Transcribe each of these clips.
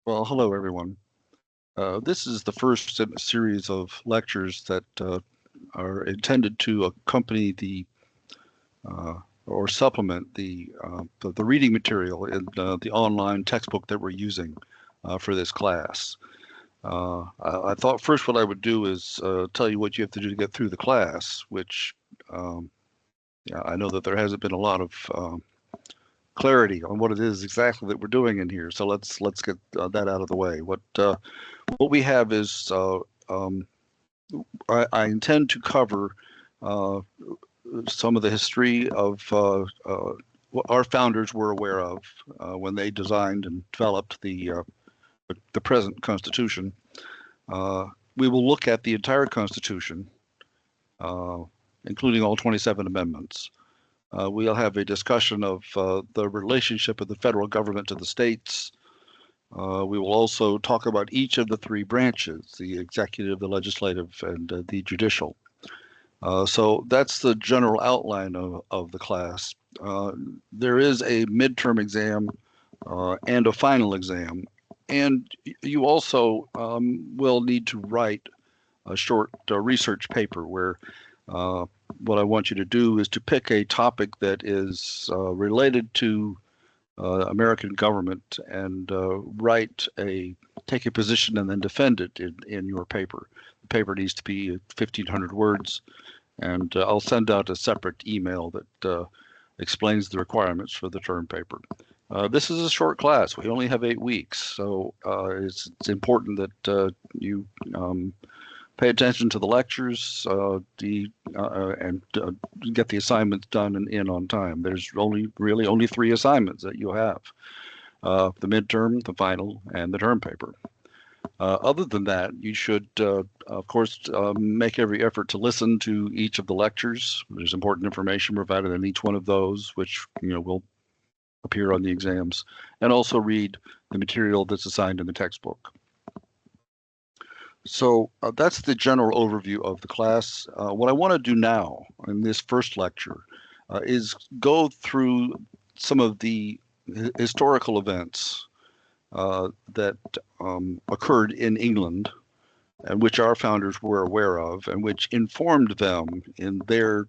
Well, hello everyone. This is the first in a series of lectures that are intended to accompany uh, or supplement the reading material in the online textbook that we're using for this class. I thought first what I would do is tell you what you have to do to get through the class, which um, yeah, I know that there hasn't been a lot of clarity on what it is exactly that we're doing in here. So let's get that out of the way. What we have is I intend to cover uh, some of the history of what our founders were aware of when they designed and developed the present Constitution. Uh, we will look at the entire Constitution, uh, including all 27 amendments. We'll have a discussion of the relationship of the federal government to the states. We will also talk about each of the three branches, the executive, the legislative, and the judicial. So that's the general outline of the class. There is a midterm exam and a final exam, and you also will need to write a short research paper where uh, what I want you to do is to pick a topic that is related to American government and take a position and then defend it in your paper. The paper needs to be 1,500 words, and I'll send out a separate email that explains the requirements for the term paper. This is a short class. We only have 8 weeks, so it's important that you pay attention to the lectures and get the assignments done and in on time. There's really only 3 assignments that you have: the midterm, the final, and the term paper. Other than that, you should, of course, make every effort to listen to each of the lectures. There's important information provided in each one of those, which will appear on the exams, and also read the material that's assigned in the textbook. So that's the general overview of the class. What I want to do now in this first lecture is go through some of the historical events that occurred in England and which our founders were aware of and which informed them in their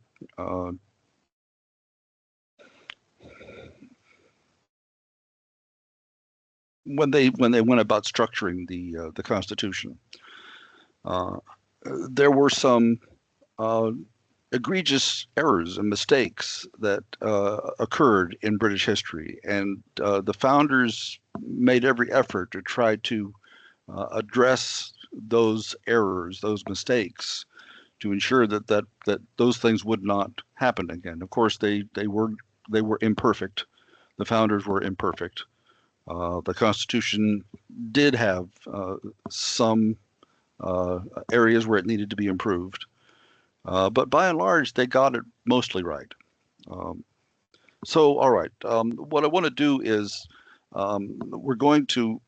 when they went about structuring the Constitution. Uh, there were some uh, egregious errors and mistakes that occurred in British history, and the founders made every effort to try to address those errors, those mistakes, to ensure that those things would not happen again. Of course, they were imperfect. The founders were imperfect. The Constitution did have some areas where it needed to be improved, but by and large, they got it mostly right. Um, so, all right, what I want to do is we're going to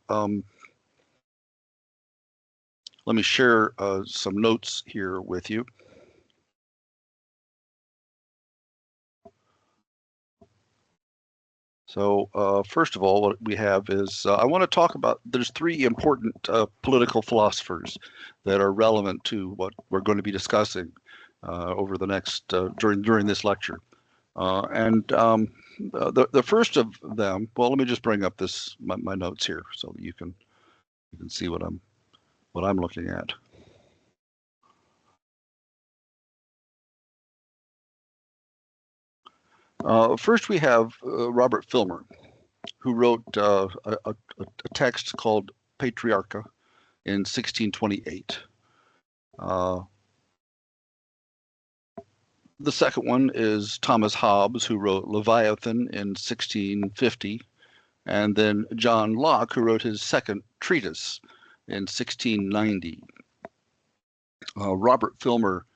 let me share some notes here with you. So, first of all, what we have is I want to talk about there's three important political philosophers that are relevant to what we're going to be discussing over the next during this lecture. And the first of them, well, let me just bring up my notes here so that you can see what I'm looking at. First, we have Robert Filmer, who wrote a text called Patriarcha in 1628. Uh, the second one is Thomas Hobbes, who wrote Leviathan in 1650, and then John Locke, who wrote his second treatise in 1690. Robert Filmer,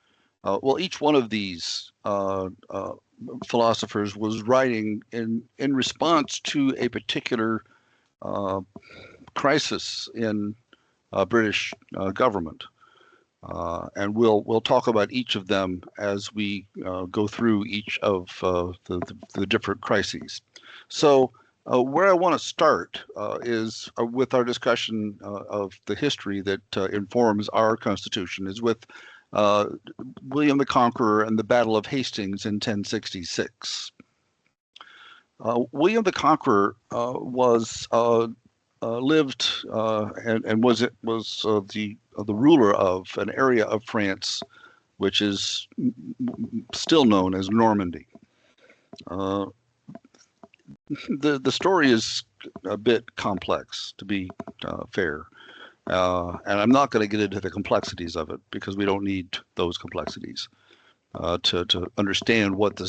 well, each one of these philosophers was writing in response to a particular uh, crisis in British government. And we'll talk about each of them as we go through each of the different crises. So Where I want to start is with our discussion of the history that informs our Constitution, is with William the Conqueror and the Battle of Hastings in 1066. William the Conqueror was lived and was the ruler of an area of France which is still known as Normandy. The story is a bit complex, to be fair, and I'm not going to get into the complexities of it because we don't need those complexities to understand what the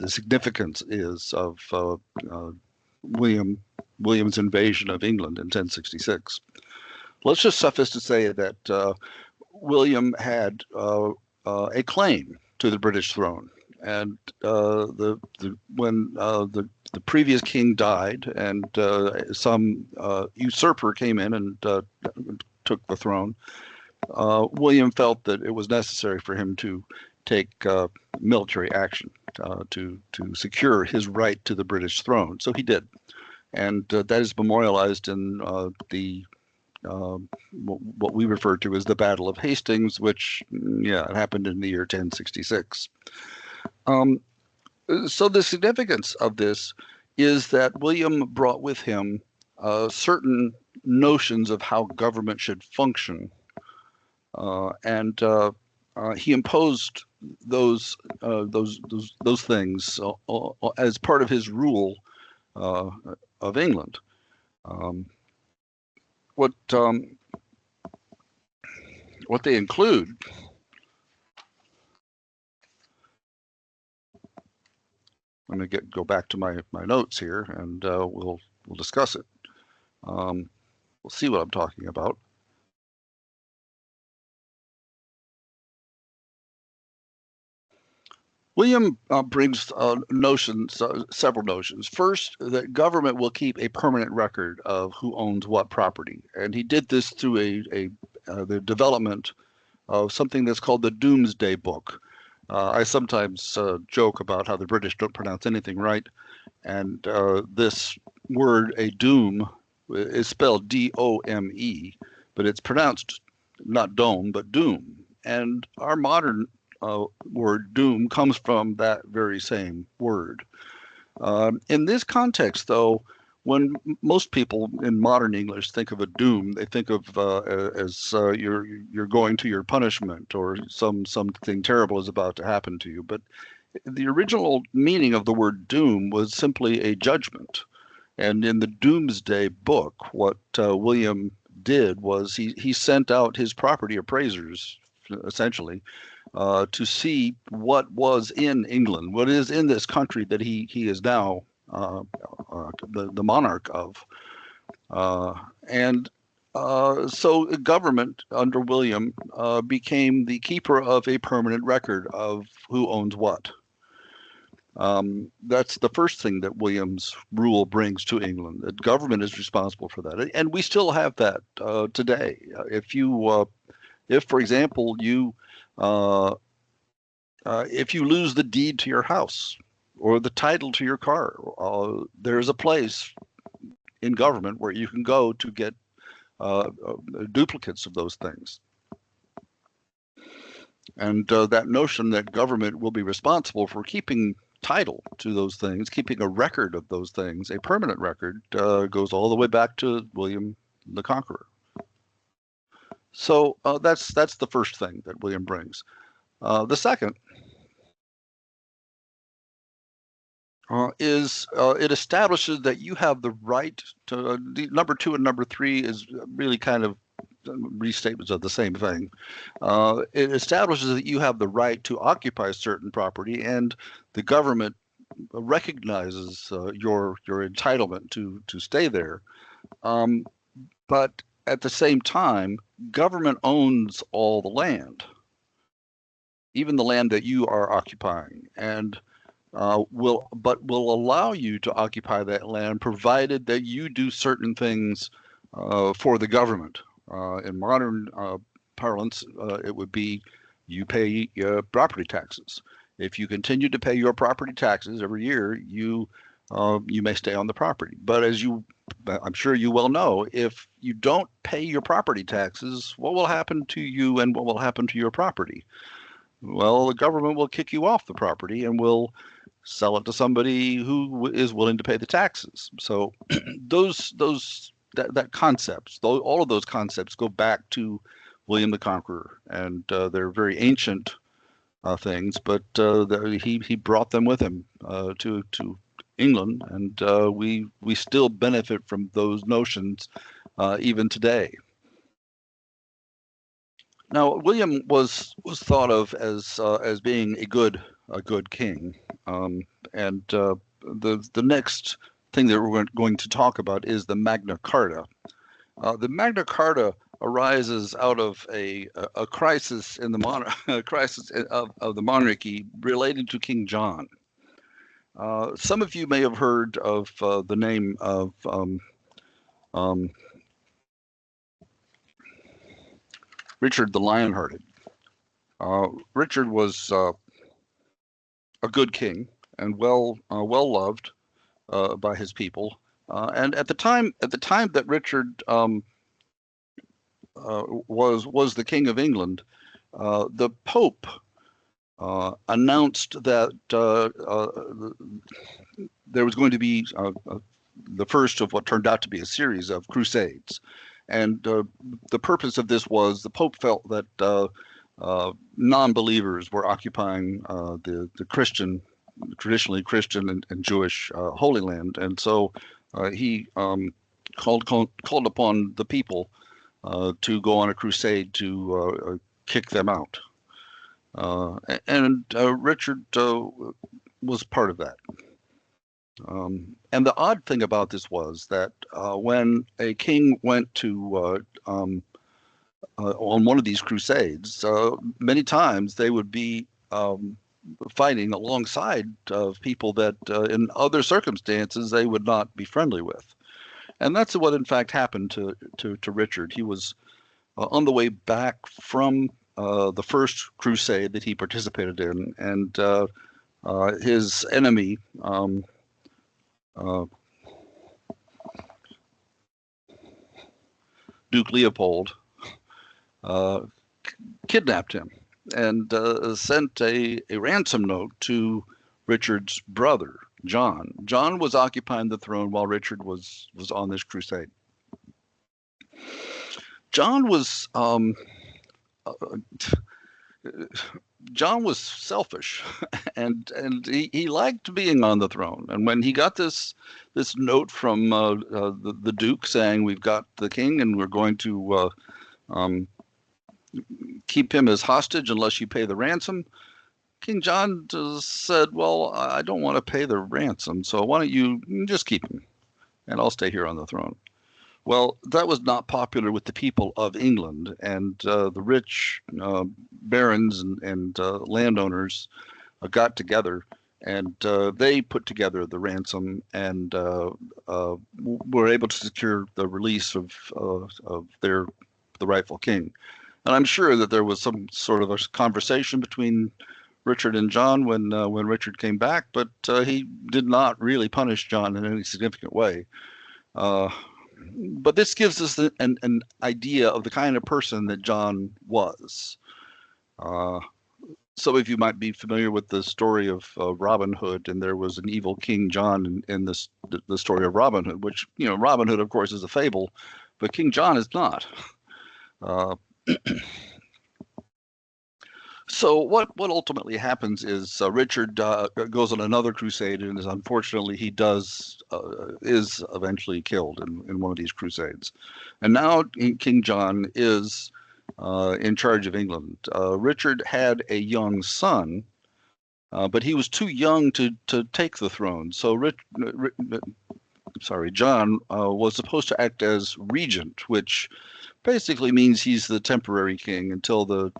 significance is of William's invasion of England in 1066. Let's just suffice to say that William had a claim to the British throne, and when the previous king died, and some usurper came in and took the throne, William felt that it was necessary for him to take military action to secure his right to the British throne. So he did, and that is memorialized in what we refer to as the Battle of Hastings, which, it happened in the year 1066. So the significance of this is that William brought with him certain notions of how government should function, and he imposed those things as part of his rule of England. What they include. Let me go back to my notes here, and we'll discuss it. We'll see what I'm talking about. William brings notions, several notions. First, that government will keep a permanent record of who owns what property, and he did this through the development of something that's called the Domesday Book. I sometimes joke about how the British don't pronounce anything right, and this word, a doom, is spelled D-O-M-E, but it's pronounced not dome, but doom. And our modern word doom comes from that very same word. In this context, though, when most people in modern English think of a doom, they think of as you're going to your punishment, or something terrible is about to happen to you. But the original meaning of the word doom was simply a judgment. And in the Domesday Book, what William did was he sent out his property appraisers, essentially, to see what was in England, what is in this country that he is now the monarch of. So government under William became the keeper of a permanent record of who owns what. That's the first thing that William's rule brings to England. That government is responsible for that, and we still have that today. If, for example, if you lose the deed to your house or the title to your car, there's a place in government where you can go to get duplicates of those things. And that notion that government will be responsible for keeping title to those things, keeping a record of those things, a permanent record, goes all the way back to William the Conqueror. So that's the first thing that William brings. The second is it establishes that you have the right to number 2 and number 3 is really kind of restatements of the same thing. It establishes that you have the right to occupy certain property, and the government recognizes your entitlement to stay there. But at the same time, government owns all the land, even the land that you are occupying, and will allow you to occupy that land provided that you do certain things for the government. In modern parlance, it would be you pay property taxes. If you continue to pay your property taxes every year, you you may stay on the property. But I'm sure you well know, if you don't pay your property taxes, what will happen to you and what will happen to your property? Well, the government will kick you off the property and will sell it to somebody who is willing to pay the taxes. So that concepts, all of those concepts go back to William the Conqueror, and they're very ancient things, but he brought them with him to England, and we still benefit from those notions even today. Now, William was thought of as being a good king, and the next thing that we're going to talk about is the Magna Carta. The Magna Carta arises out of a crisis in the crisis of the monarchy relating to King John. Some of you may have heard of the name of Richard the Lionhearted. Richard was a good king and well loved by his people. And at the time that Richard was the King of England, the Pope announced that there was going to be the first of what turned out to be a series of crusades. And the purpose of this was the Pope felt that non-believers were occupying the traditionally Christian and Jewish Holy Land. And so he called upon the people to go on a crusade to kick them out. And Richard was part of that. And the odd thing about this was that when a king went to on one of these crusades, many times they would be fighting alongside of people that in other circumstances they would not be friendly with. And that's what in fact happened to Richard. He was on the way back from the first crusade that he participated in, and his enemy, Duke Leopold, kidnapped him and sent a ransom note to Richard's brother, John. John was occupying the throne while Richard was on this crusade. John was John was selfish, and he liked being on the throne. And when he got this note from the Duke saying, "We've got the king, and we're going to keep him as hostage unless you pay the ransom," King John said, "Well, I don't want to pay the ransom, so why don't you just keep him, and I'll stay here on the throne." Well, that was not popular with the people of England, and the rich barons and landowners got together, and they put together the ransom and were able to secure the release of the rightful king. And I'm sure that there was some sort of a conversation between Richard and John when Richard came back, but he did not really punish John in any significant way. But this gives us an idea of the kind of person that John was. Some of you might be familiar with the story of Robin Hood, and there was an evil King John in the story of Robin Hood, which, Robin Hood, of course, is a fable, but King John is not. So what ultimately happens is Richard goes on another crusade, and unfortunately he is eventually killed in one of these crusades. And now King John is in charge of England. Richard had a young son, but he was too young to take the throne. So John was supposed to act as regent, which basically means he's the temporary king until the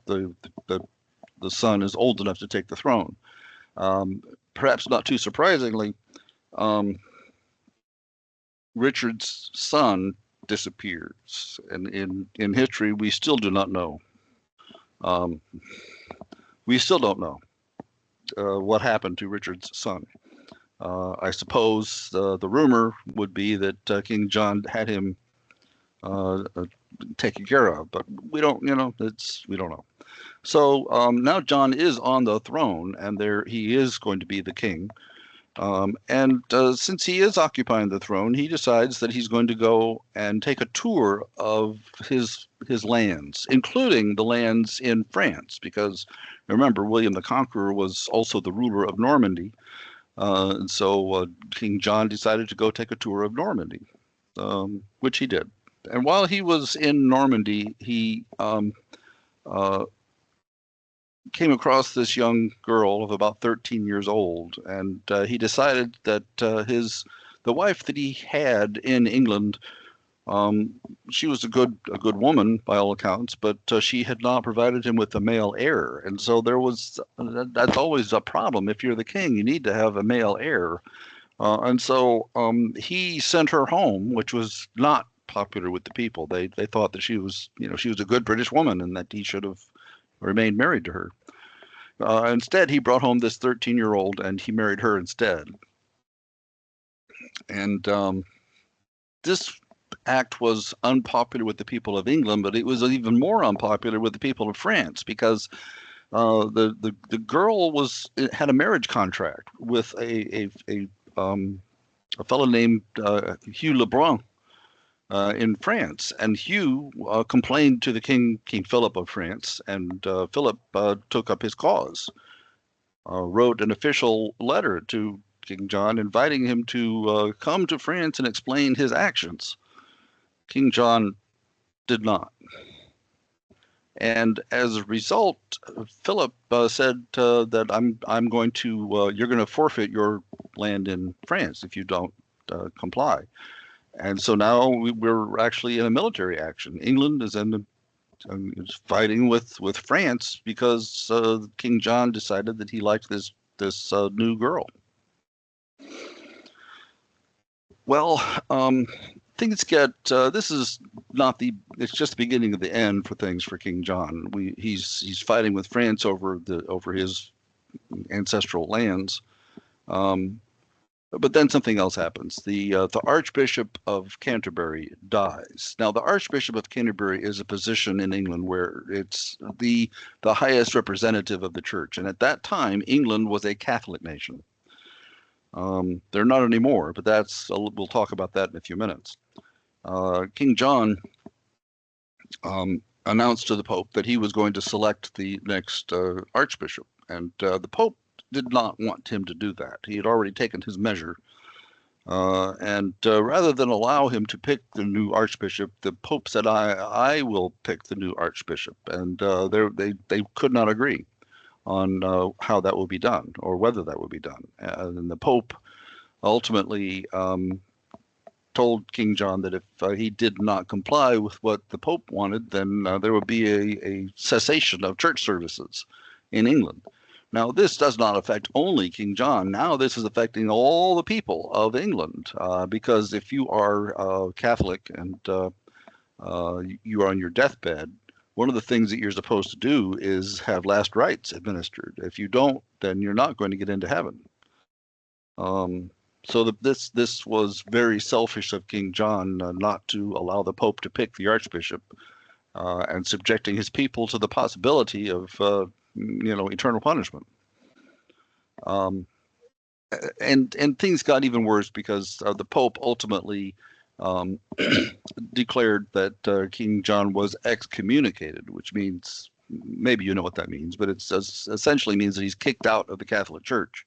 son is old enough to take the throne. Perhaps not too surprisingly, Richard's son disappears, and in history we still do not know. We still don't know what happened to Richard's son. I suppose the rumor would be that King John had him taken care of, but we don't, we don't know. So now John is on the throne, and there he is going to be the king. And since he is occupying the throne, he decides that he's going to go and take a tour of his lands, including the lands in France, because remember, William the Conqueror was also the ruler of Normandy. And so King John decided to go take a tour of Normandy, which he did. And while he was in Normandy, he uh, came across this young girl of about 13 years old, and he decided that the wife that he had in England, um, she was a good woman by all accounts, but she had not provided him with a male heir, and so that's always a problem. If you're the king, you need to have a male heir, and so he sent her home, which was not popular with the people. They thought that she was a good British woman and that he should have remained married to her. Instead, he brought home this 13-year-old and he married her instead. And this act was unpopular with the people of England, but it was even more unpopular with the people of France because the girl had a marriage contract with a fellow named Hugh Lebrun in France, and Hugh complained to the King Philip of France, and Philip took up his cause, wrote an official letter to King John inviting him to come to France and explain his actions. King John did not. And as a result, Philip said that I'm going to you're going to forfeit your land in France if you don't comply. And so now we're actually in a military action. England is is fighting with France because King John decided that he liked this new girl. Well, things get. This is not the. It's just the beginning of the end for things for King John. He's fighting with France over his ancestral lands. But then something else happens. The Archbishop of Canterbury dies. Now, the Archbishop of Canterbury is a position in England where it's the highest representative of the church, and at that time, England was a Catholic nation. They're not anymore, but we'll talk about that in a few minutes. King John announced to the Pope that he was going to select the next Archbishop, and the Pope did not want him to do that. He had already taken his measure. And rather than allow him to pick the new archbishop, the Pope said, I will pick the new archbishop. And they could not agree on how that will be done or whether that will be done. And the Pope ultimately told King John that if he did not comply with what the Pope wanted, then there would be a cessation of church services in England. Now, this does not affect only King John. Now, this is affecting all the people of England, because if you are Catholic and you are on your deathbed, one of the things that you're supposed to do is have last rites administered. If you don't, then you're not going to get into heaven. So this was very selfish of King John not to allow the Pope to pick the Archbishop, and subjecting his people to the possibility of eternal punishment. And things got even worse because the Pope ultimately declared that King John was excommunicated, which means, maybe you know what that means, but it essentially means that he's kicked out of the Catholic Church.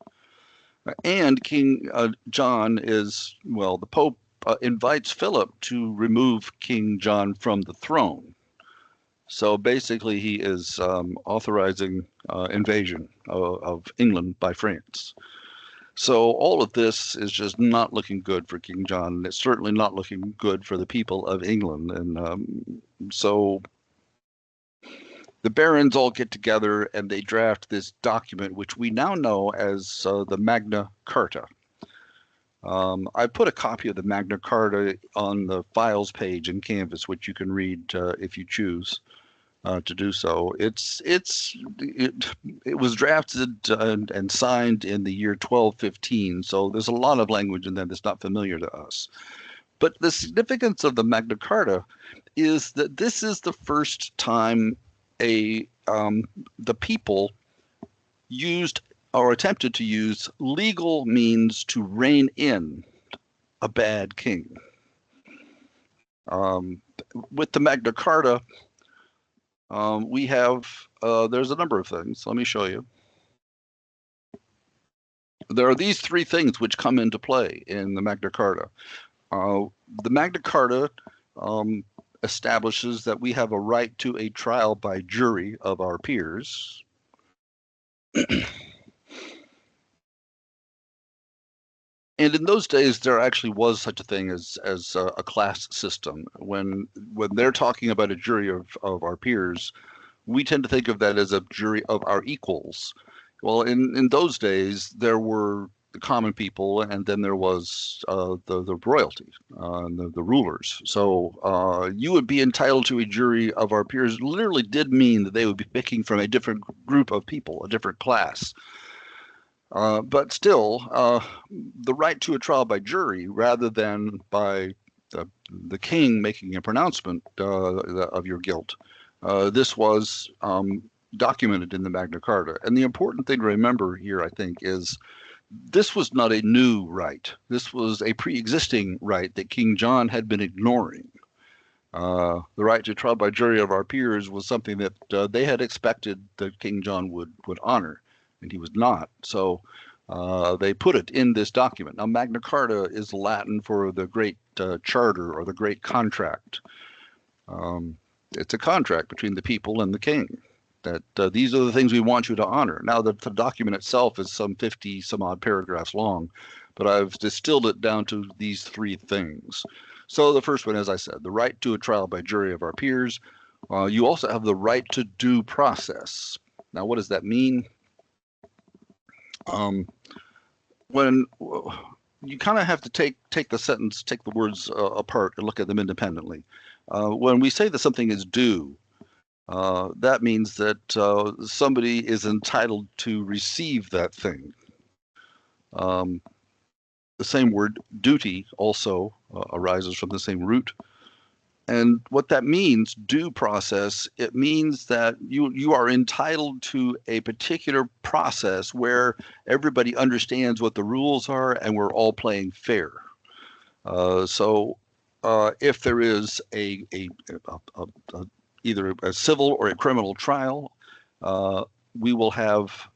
And King John the Pope invites Philip to remove King John from the throne. So basically, he is authorizing invasion of England by France. So all of this is just not looking good for King John. It's certainly not looking good for the people of England. And so the barons all get together and they draft this document, which we now know as the Magna Carta. I put a copy of the Magna Carta on the files page in Canvas, which you can read if you choose. to do so. It was drafted and signed in the year 1215, so there's a lot of language in there that's not familiar to us. But the significance of the Magna Carta is that this is the first time the people used or attempted to use legal means to rein in a bad king. Um, with the Magna Carta, we have there's a number of things. Let me show you. There are these three things which come into play in the Magna Carta. The Magna Carta establishes that we have a right to a trial by jury of our peers. And in those days, there actually was such a thing as a class system. When they're talking about a jury of our peers, we tend to think of that as a jury of our equals. Well, in those days, there were the common people, and then there was the royalty, the rulers. So you would be entitled to a jury of our peers. Literally did mean that they would be picking from a different group of people, a different class. But still, the right to a trial by jury rather than by the king making a pronouncement of your guilt. This was documented in the Magna Carta. And the important thing to remember here, I think, is this was not a new right. This was a pre-existing right that King John had been ignoring. The right to trial by jury of our peers was something that they had expected that King John would honor, and he was not. So they put it in this document. Now, Magna Carta is Latin for the Great Charter or the Great Contract. It's a contract between the people and the king that these are the things we want you to honor. Now, the document itself is some 50 some odd paragraphs long, but I've distilled it down to these three things. So the first one, as I said, the right to a trial by jury of our peers. You also have the right to due process. Now, what does that mean? When you kind of have to take the sentence, take the words apart and look at them independently. When we say that something is due, that means that somebody is entitled to receive that thing. The same word, duty, also arises from the same root. And what that means, due process, it means that you are entitled to a particular process where everybody understands what the rules are and we're all playing fair. So if there is either a civil or a criminal trial, we will have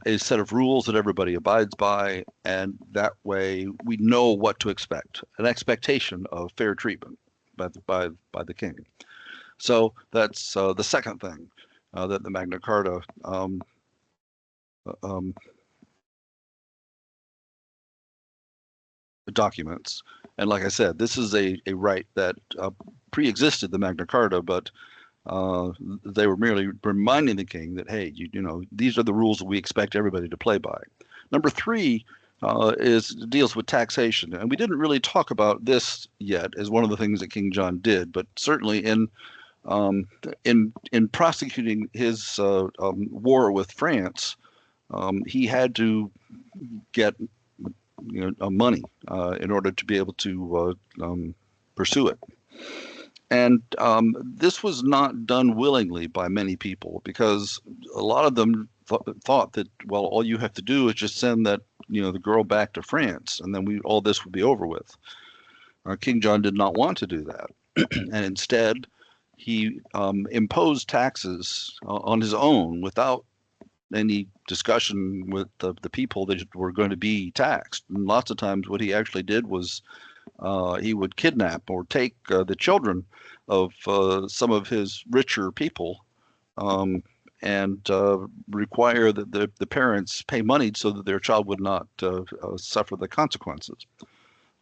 a set of rules that everybody abides by, and that way we know what to expect, an expectation of fair treatment by the king. So that's the second thing that the Magna Carta documents. And like I said, this is a right that pre-existed the Magna Carta, but they were merely reminding the king that, hey, you know, these are the rules that we expect everybody to play by. Number three deals with taxation, and we didn't really talk about this yet as one of the things that King John did, but certainly in prosecuting his war with France, he had to get money in order to be able to pursue it. And this was not done willingly by many people, because a lot of them thought that, well, all you have to do is just send that, the girl back to France, and then all this would be over with. King John did not want to do that, and instead he imposed taxes on his own without any discussion with the people that were going to be taxed. And lots of times what he actually did was he would kidnap or take the children of some of his richer people and require that the parents pay money so that their child would not suffer the consequences.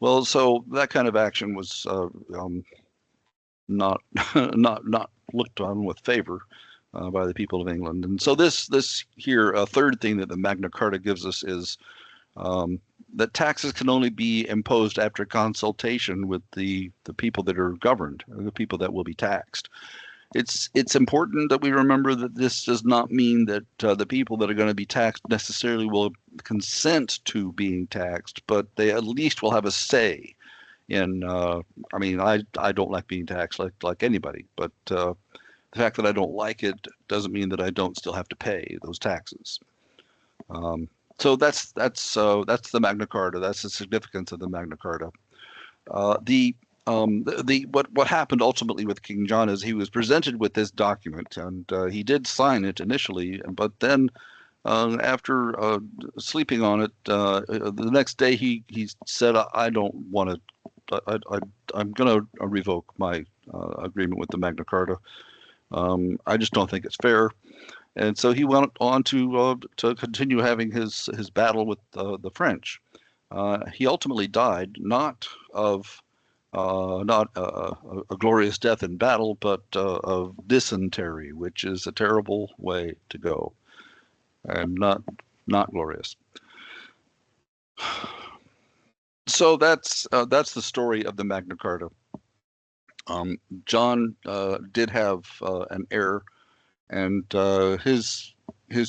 Well, so that kind of action was not not looked on with favor by the people of England. And so this here, a third thing that the Magna Carta gives us is that taxes can only be imposed after consultation with the people that are governed, or the people that will be taxed. it's important that we remember that this does not mean that the people that are going to be taxed necessarily will consent to being taxed, but they at least will have a say in. I mean, I don't like being taxed like anybody, but the fact that I don't like it doesn't mean that I don't still have to pay those taxes. So that's the Magna Carta. That's the significance of the Magna Carta. The what happened ultimately with King John is he was presented with this document, and he did sign it initially, but then after sleeping on it, the next day he said, I don't want to. I'm going to revoke my agreement with the Magna Carta. I just don't think it's fair. And so he went on to continue having his battle with the French. He ultimately died not of not a glorious death in battle, but of dysentery, which is a terrible way to go, and not glorious. So that's the story of the Magna Carta. John did have an heir, and his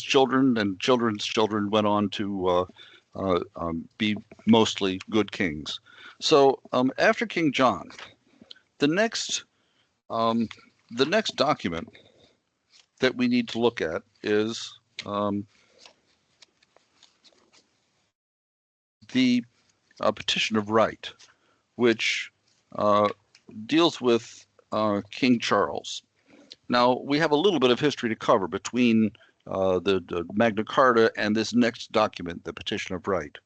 children and children's children went on to be mostly good kings. So after King John, the next document that we need to look at is the Petition of Right, which deals with King Charles. Now, we have a little bit of history to cover between the Magna Carta and this next document, the Petition of Right.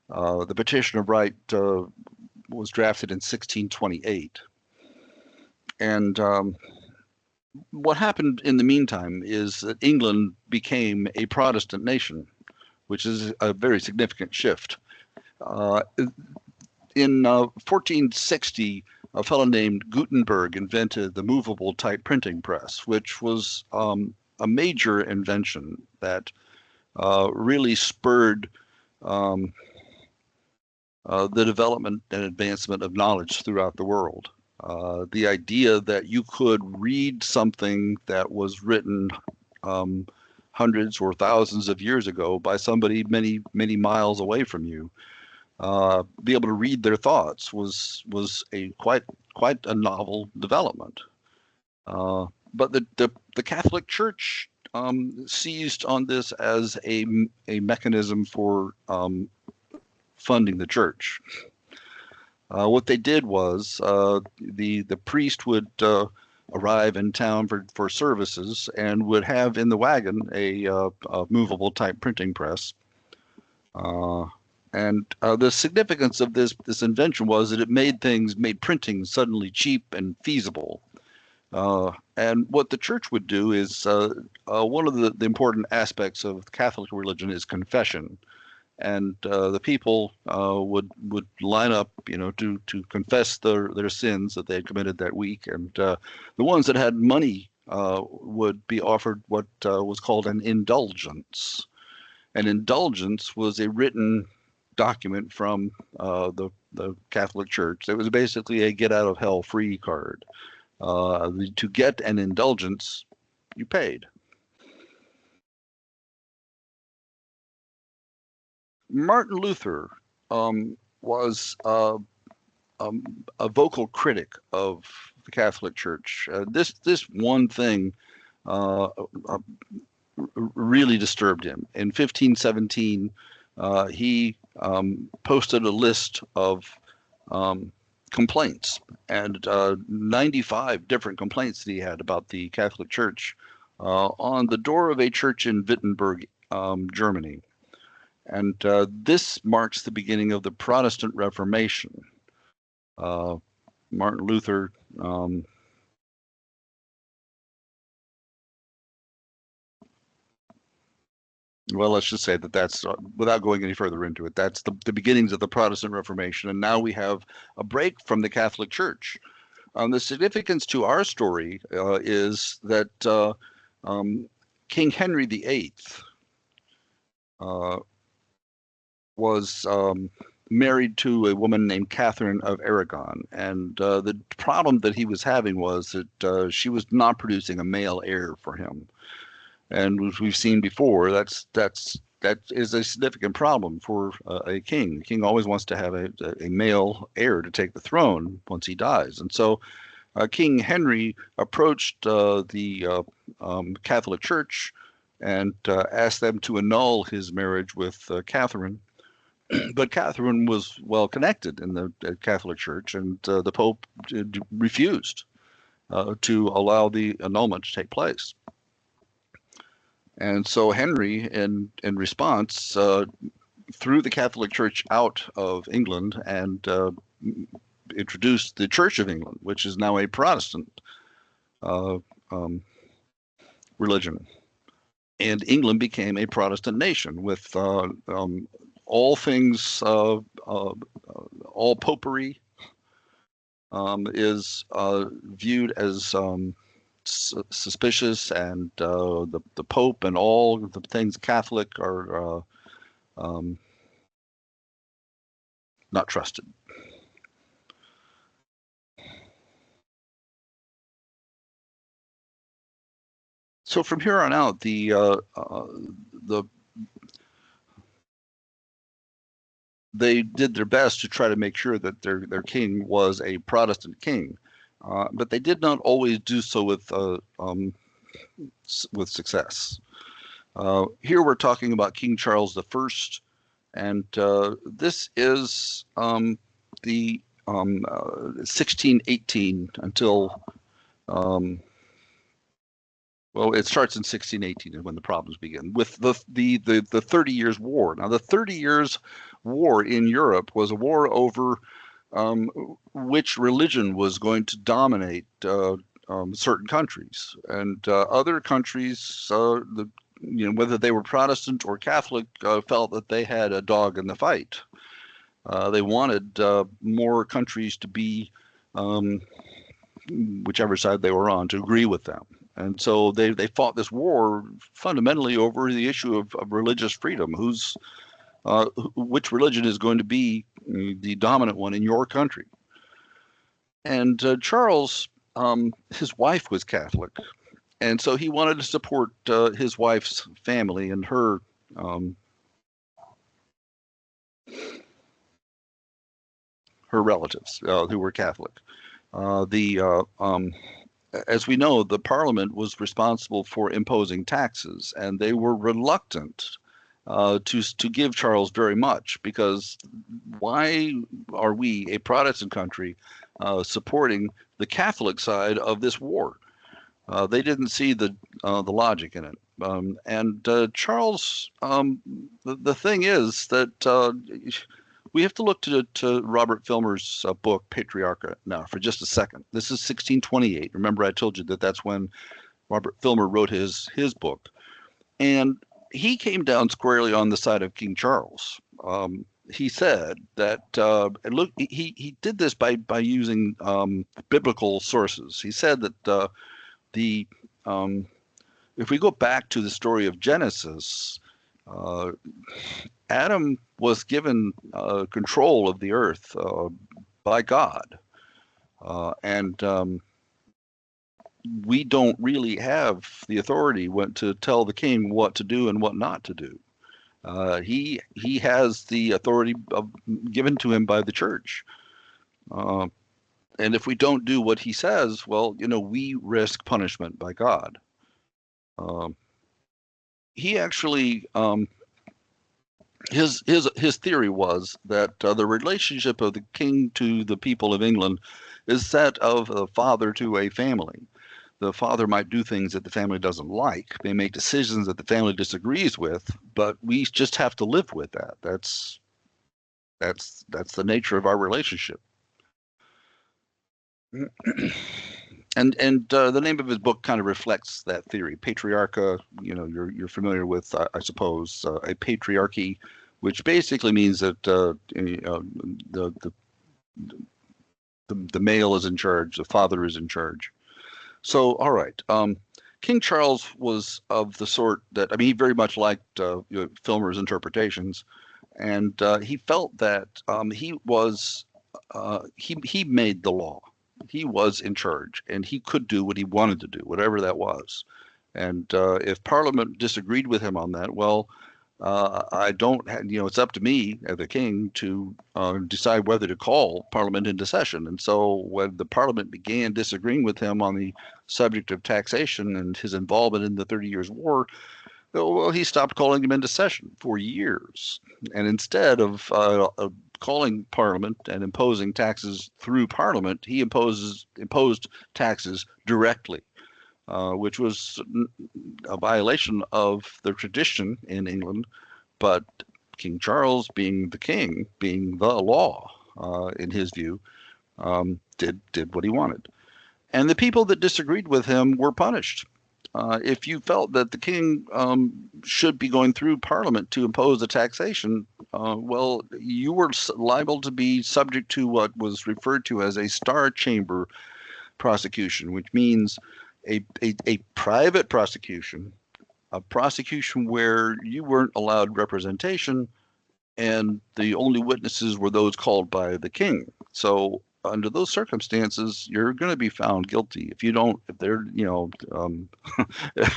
The Petition of Right was drafted in 1628. And what happened in the meantime is that England became a Protestant nation, which is a very significant shift. In 1460, a fellow named Gutenberg invented the movable type printing press, which was a major invention that really spurred the development and advancement of knowledge throughout the world. The idea that you could read something that was written hundreds or thousands of years ago by somebody many, many miles away from you, be able to read their thoughts was a quite a novel development. But the Catholic Church seized on this as a mechanism for funding the church. What they did was the priest would arrive in town for services and would have in the wagon a movable type printing press. And the significance of this invention was that it made printing suddenly cheap and feasible. And what the church would do is one of the important aspects of Catholic religion is confession. And the people would line up, to confess their sins that they had committed that week. And the ones that had money would be offered what was called an indulgence. An indulgence was a written document from the Catholic Church. It was basically a get out of hell free card. To get an indulgence, you paid. Martin Luther was a vocal critic of the Catholic Church. This one thing really disturbed him. In 1517, he posted a list of complaints, and 95 different complaints that he had about the Catholic Church on the door of a church in Wittenberg, Germany. And this marks the beginning of the Protestant Reformation. Martin Luther well, let's just say that's without going any further into it, that's the beginnings of the Protestant Reformation. And now we have a break from the Catholic Church. The significance to our story is that King Henry VIII was married to a woman named Catherine of Aragon, and the problem that he was having was that she was not producing a male heir for him. And as we've seen before, that is a significant problem for a king. The king always wants to have a male heir to take the throne once he dies. And so King Henry approached the Catholic Church and asked them to annul his marriage with Catherine. But Catherine was well connected in the Catholic Church, and the Pope refused to allow the annulment to take place. And so Henry, in response, threw the Catholic Church out of England and introduced the Church of England, which is now a Protestant religion. And England became a Protestant nation with all things, all popery is viewed as suspicious, and the Pope and all the things Catholic are not trusted. So from here on out, they did their best to try to make sure that their king was a Protestant king, but they did not always do so with success. Here we're talking about King Charles I, and this is the 1618 until well, it starts in 1618 when the problems begin with the 30 Years' War. Now, the 30 Years' War in Europe was a war over which religion was going to dominate certain countries, and other countries, whether they were Protestant or Catholic, felt that they had a dog in the fight. They wanted more countries to be whichever side they were on, to agree with them. And so they fought this war fundamentally over the issue of religious freedom. Which religion is going to be the dominant one in your country? And Charles, his wife was Catholic, and so he wanted to support his wife's family and her relatives who were Catholic. As we know, the Parliament was responsible for imposing taxes, and they were reluctant to give Charles very much, because why are we, a Protestant country, supporting the Catholic side of this war? They didn't see the logic in it. And Charles, the thing is that we have to look to Robert Filmer's book, Patriarcha, now for just a second. This is 1628. Remember, I told you that that's when Robert Filmer wrote his book. And he came down squarely on the side of King Charles. He said that, and look, he did this by using biblical sources. He said that if we go back to the story of Genesis, Adam was given control of the earth by God, and we don't really have the authority to tell the king what to do and what not to do. He has the authority given to him by the church, and if we don't do what he says, well, we risk punishment by God. He actually, his theory was that the relationship of the king to the people of England is that of a father to a family. The father might do things that the family doesn't like. They make decisions that the family disagrees with, but we just have to live with that. That's the nature of our relationship. And the name of his book kind of reflects that theory. Patriarcha, you're familiar with, I suppose, a patriarchy, which basically means that the male is in charge, the father is in charge. So, all right. King Charles was of the sort that, he very much liked Filmer's interpretations, and he felt that he made the law. He was in charge, and he could do what he wanted to do, whatever that was. And if Parliament disagreed with him on that, well, I don't, it's up to me as the king to decide whether to call Parliament into session. And so when the Parliament began disagreeing with him on the subject of taxation and his involvement in the 30 Years' War, well, he stopped calling them into session for years. And instead of calling Parliament and imposing taxes through Parliament, he imposed taxes directly, which was a violation of the tradition in England. But King Charles, being the king, being the law, in his view, did what he wanted. And the people that disagreed with him were punished. If you felt that the king should be going through Parliament to impose a taxation, well, you were liable to be subject to what was referred to as a Star Chamber prosecution, which means a private prosecution, a prosecution where you weren't allowed representation, and the only witnesses were those called by the king. So under those circumstances, you're going to be found guilty if they're,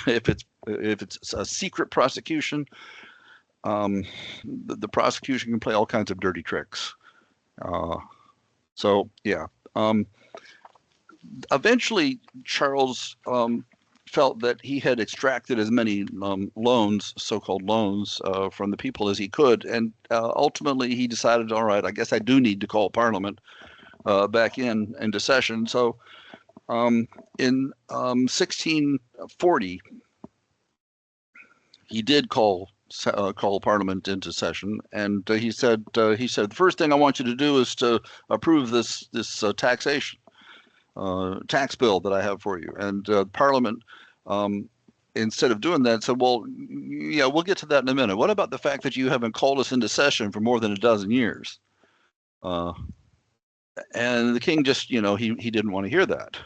if it's a secret prosecution, the prosecution can play all kinds of dirty tricks. So yeah. Eventually, Charles felt that he had extracted as many loans, so-called loans, from the people as he could, and ultimately he decided, all right, I guess I do need to call Parliament back into session. So in 1640, he did call Parliament into session, and he said the first thing I want you to do is to approve this taxation tax bill that I have for you. And Parliament, instead of doing that, said, well, yeah, we'll get to that in a minute. What about the fact that you haven't called us into session for more than a dozen years? And the king just, he didn't want to hear that.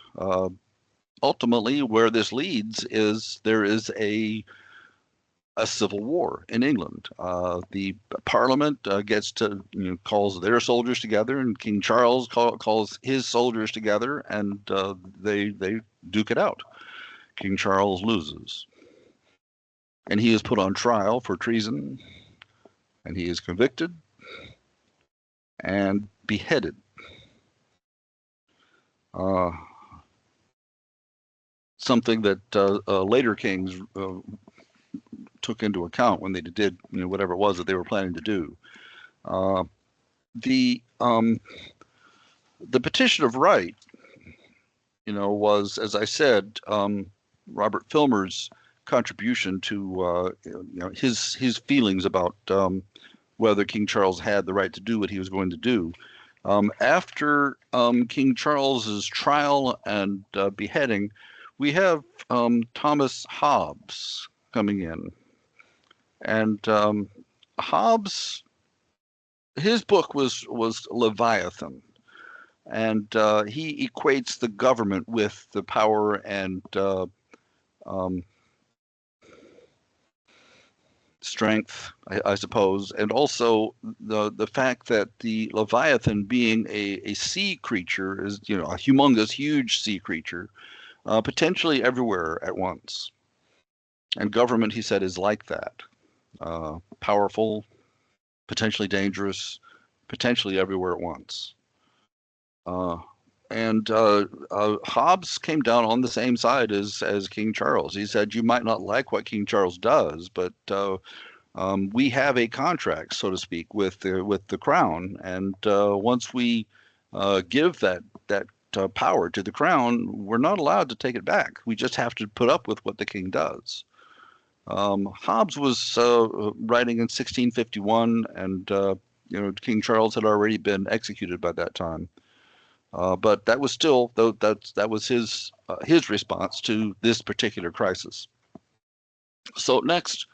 Ultimately, where this leads is there is a civil war in England. The Parliament gets to calls their soldiers together, and King Charles calls his soldiers together, and they duke it out. King Charles loses, and he is put on trial for treason, and he is convicted and beheaded. Something that later kings took into account when they did whatever it was that they were planning to do. The Petition of Right, was, as I said, Robert Filmer's contribution to his feelings about whether King Charles had the right to do what he was going to do. After King Charles's trial and beheading, we have Thomas Hobbes coming in. And Hobbes, his book was Leviathan, and he equates the government with the power and strength, I suppose, and also the fact that the Leviathan, being a sea creature, is a humongous, huge sea creature, potentially everywhere at once. And government, he said, is like that. Powerful, potentially dangerous, potentially everywhere at once. And Hobbes came down on the same side as King Charles. He said, you might not like what King Charles does, but we have a contract, so to speak, with the crown, and once we give that power to the crown, we're not allowed to take it back. We just have to put up with what the king does. Hobbes was writing in 1651, and King Charles had already been executed by that time. But that was still, that was his response to this particular crisis. So next,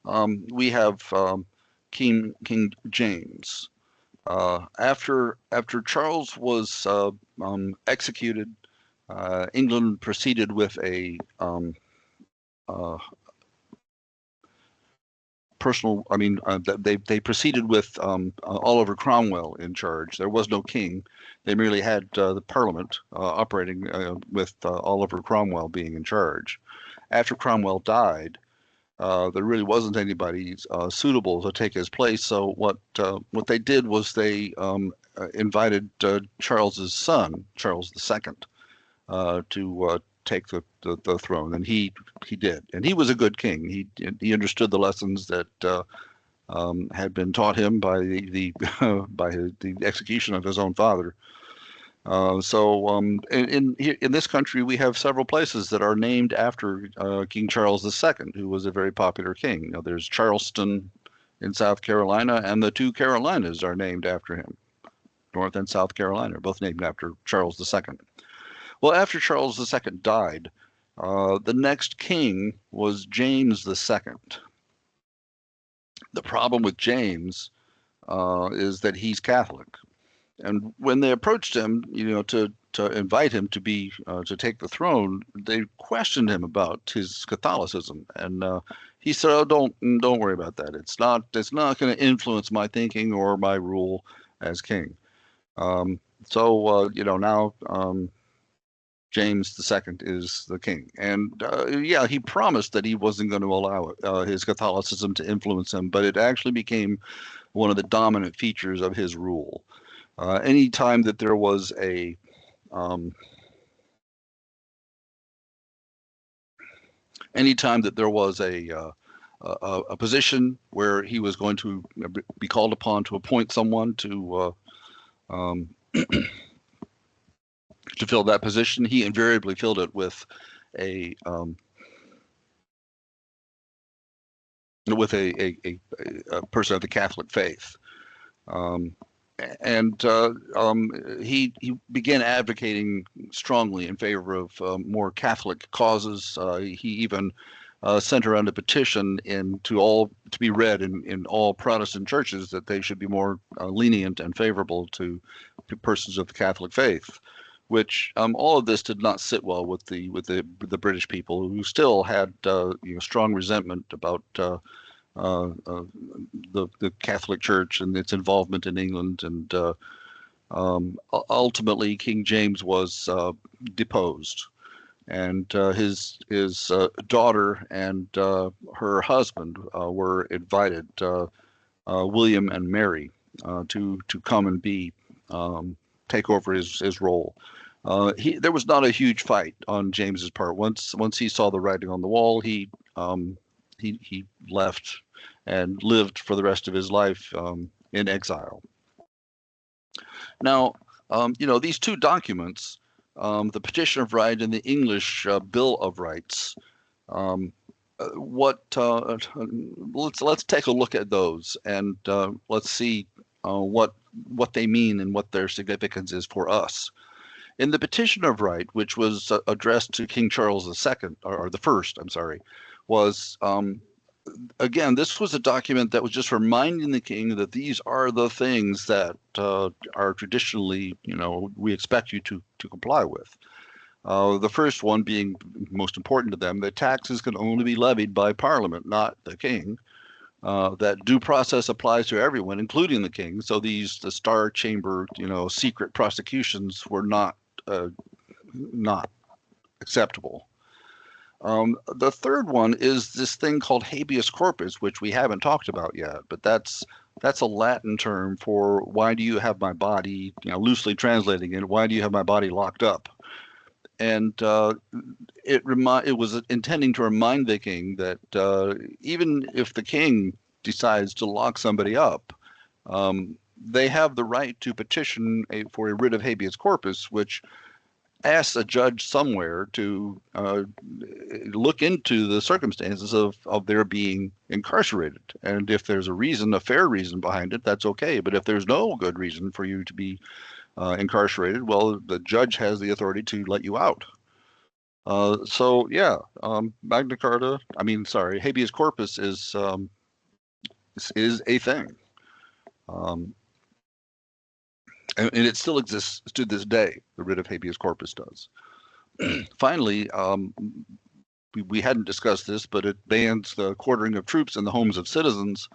we have King James. After Charles was executed, England proceeded with a personal. I mean, they proceeded with Oliver Cromwell in charge. There was no king. They merely had the Parliament operating with Oliver Cromwell being in charge. After Cromwell died, there really wasn't anybody suitable to take his place. So what they did was they invited Charles's son, Charles II, to take the throne, and he did, and he was a good king. He understood the lessons that had been taught him by the execution of his own father. In this country, we have several places that are named after King Charles II, who was a very popular king. Now, there's Charleston in South Carolina, and the two Carolinas are named after him. North and South Carolina are both named after Charles II. Well, after Charles II died, the next king was James II. The problem with James is that he's Catholic. And when they approached him, to invite him to be to take the throne, they questioned him about his Catholicism, and he said, "Oh, don't worry about that. It's not going to influence my thinking or my rule as king." Now James II is the king, and yeah, he promised that he wasn't going to allow his Catholicism to influence him, but it actually became one of the dominant features of his rule. Anytime that there was a position where he was going to be called upon to appoint someone to to fill that position, he invariably filled it with a person of the Catholic faith. He began advocating strongly in favor of more Catholic causes. He even sent around a petition to be read in all Protestant churches that they should be more lenient and favorable to persons of the Catholic faith. Which all of this did not sit well with the British people, who still had strong resentment about the Catholic Church and its involvement in England, and ultimately King James was deposed, and his daughter and her husband were invited, William and Mary, to come and take over his role. There was not a huge fight on James's part. Once he saw the writing on the wall, he left and lived for the rest of his life in exile. Now, these two documents, the Petition of Right and the English Bill of Rights, let's take a look at those, and let's see what they mean and what their significance is for us. In the Petition of Right, which was addressed to King Charles II, or the first, I'm sorry, was again, this was a document that was just reminding the king that these are the things that are traditionally, we expect you to comply with. The first one being most important to them, that taxes can only be levied by Parliament, not the king. That due process applies to everyone, including the king. So the Star Chamber, secret prosecutions were not acceptable. The third one is this thing called habeas corpus, which we haven't talked about yet, but that's a Latin term for why do you have my body, loosely translating it, why do you have my body locked up? And it was intending to remind the king that even if the king decides to lock somebody up, they have the right to petition for a writ of habeas corpus, which asks a judge somewhere to look into the circumstances of their being incarcerated. And if there's a fair reason behind it, that's okay. But if there's no good reason for you to be incarcerated, well, the judge has the authority to let you out. Magna Carta, habeas corpus is a thing. And it still exists to this day. The writ of habeas corpus does. Finally, we hadn't discussed this, but it bans the quartering of troops in the homes of citizens.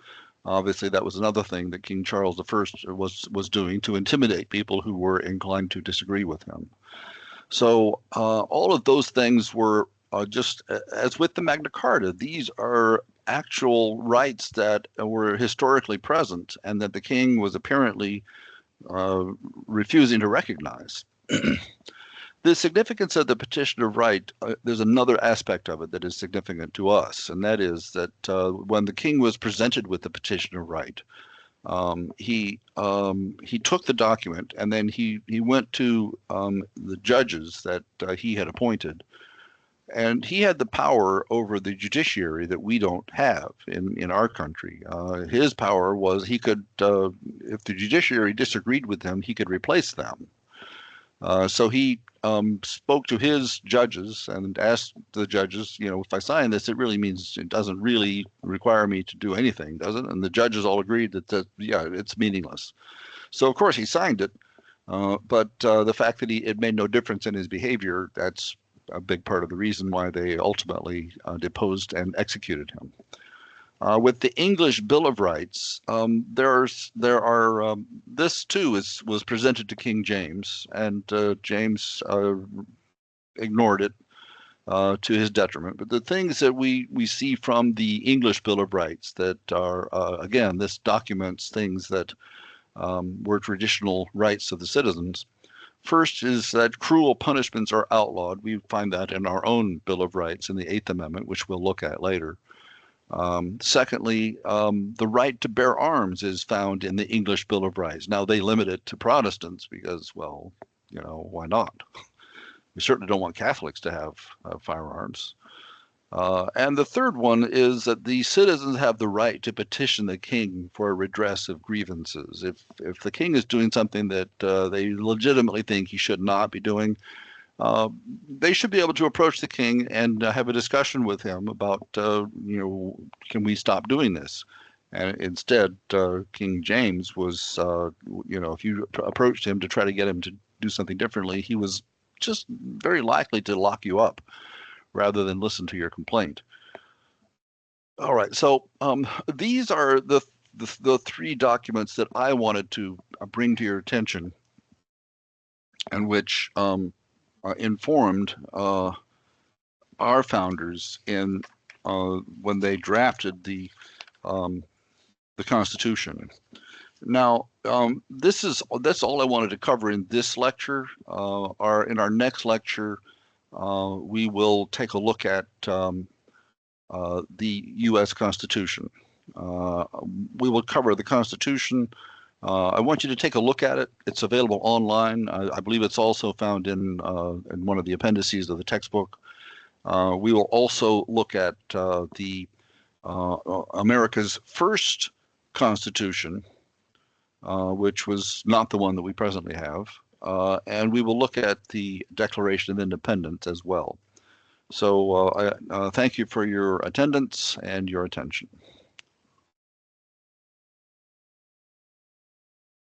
Obviously, that was another thing that King Charles I was doing to intimidate people who were inclined to disagree with him. So all of those things were just as with the Magna Carta. These are actual rights that were historically present and that the king was apparently refusing to recognize. The significance of the petition of right, there's another aspect of it that is significant to us, and that is that when the king was presented with the petition of right, he took the document and then he went to the judges that he had appointed, and he had the power over the judiciary that we don't have in our country. His power was he could, if the judiciary disagreed with him, he could replace them. So he spoke to his judges and asked the judges, if I sign this, it really means it doesn't really require me to do anything, does it? And the judges all agreed that yeah, it's meaningless. So of course he signed it, but the fact that it made no difference in his behavior, that's a big part of the reason why they ultimately deposed and executed him. With the English Bill of Rights, this too was presented to King James, and James ignored it to his detriment. But the things that we see from the English Bill of Rights that are, again, this documents things that were traditional rights of the citizens. First is that cruel punishments are outlawed. We find that in our own Bill of Rights in the Eighth Amendment, which we'll look at later. Secondly, the right to bear arms is found in the English Bill of Rights. Now they limit it to Protestants because, well, why not? We certainly don't want Catholics to have firearms. And the third one is that the citizens have the right to petition the king for a redress of grievances. If the king is doing something that they legitimately think he should not be doing, they should be able to approach the king and have a discussion with him about, can we stop doing this? And instead, King James was, if you approached him to try to get him to do something differently, he was just very likely to lock you up rather than listen to your complaint. All right, so these are the three documents that I wanted to bring to your attention, and which informed our founders in when they drafted the Constitution. Now, that's all I wanted to cover in this lecture. In our next lecture, we will take a look at the U.S. Constitution. We will cover the Constitution. I want you to take a look at it. It's available online. I believe it's also found in one of the appendices of the textbook. We will also look at the America's first Constitution, which was not the one that we presently have. And we will look at the Declaration of Independence as well. So I thank you for your attendance and your attention.